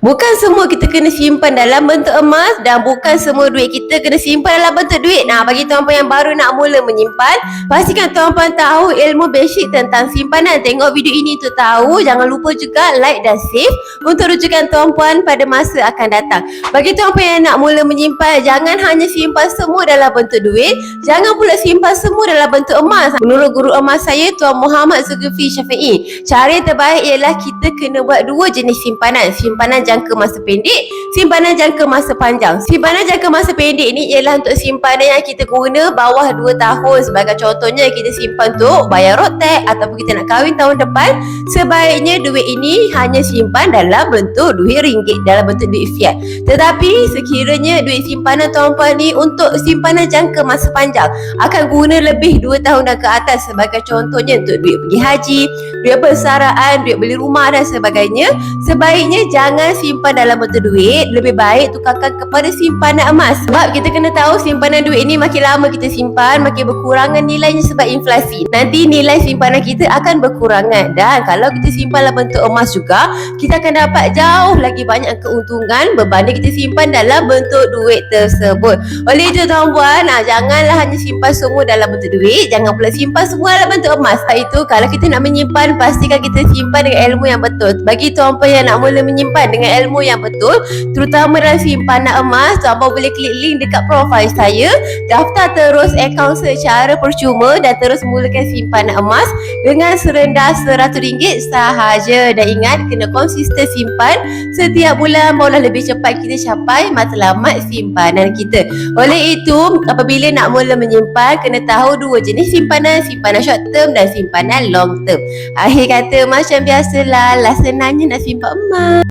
Bukan semua kita kena simpan dalam bentuk emas dan bukan semua duit kita kena simpan dalam bentuk duit. Nah, bagi tuan-puan yang baru nak mula menyimpan, pastikan tuan-puan tahu ilmu basic tentang simpanan. Tengok video ini untuk tahu. Jangan lupa juga like dan save untuk rujukan tuan-puan pada masa akan datang. Bagi tuan-puan yang nak mula menyimpan, jangan hanya simpan semua dalam bentuk duit, jangan pula simpan semua dalam bentuk emas. Menurut guru emas saya, Tuan Muhammad Zulkifli Syafi'i, cara yang terbaik ialah kita kena buat dua jenis simpanan. Simpanan jangka masa pendek, simpanan jangka masa panjang. Simpanan jangka masa pendek ni ialah untuk simpanan yang kita guna bawah 2 tahun. Sebagai contohnya, kita simpan untuk bayar road tax ataupun kita nak kahwin tahun depan. Sebaiknya duit ini hanya simpan dalam bentuk duit ringgit, dalam bentuk duit fiat. Tetapi sekiranya duit simpanan tuan-puan ni untuk simpanan jangka masa panjang, akan guna lebih 2 tahun dan ke atas. Sebagai contohnya untuk duit pergi haji, duit persaraan, duit beli rumah dan sebagainya, sebaiknya jangan simpan dalam bentuk duit. Lebih baik tukarkan kepada simpanan emas. Sebab kita kena tahu simpanan duit ini makin lama kita simpan, makin berkurangan nilainya sebab inflasi. Nanti nilai simpanan kita akan berkurangan. Dan kalau kita simpan dalam bentuk emas juga, kita akan dapat jauh lagi banyak keuntungan berbanding kita simpan dalam bentuk duit tersebut. Oleh itu tuan-puan, janganlah hanya simpan semua dalam bentuk duit, jangan pula simpan semua dalam bentuk emas. Sebab itu kalau kita nak menyimpan, pastikan kita simpan dengan ilmu yang betul. Bagi tuan-puan yang nak mula menyimpan dengan ilmu yang betul, terutama dalam simpanan emas, tuan-puan boleh klik link dekat profil saya, daftar terus akaun secara percuma dan terus mulakan simpanan emas dengan serendah RM100 sahaja. Dan ingat, kena konsisten simpan setiap bulan, barulah lebih cepat kita capai matlamat simpanan kita. Oleh itu, apabila nak mula menyimpan, kena tahu dua jenis simpanan, simpanan short term dan simpanan long term. Akhir kata, macam biasalah, senangnya nak simpan emas.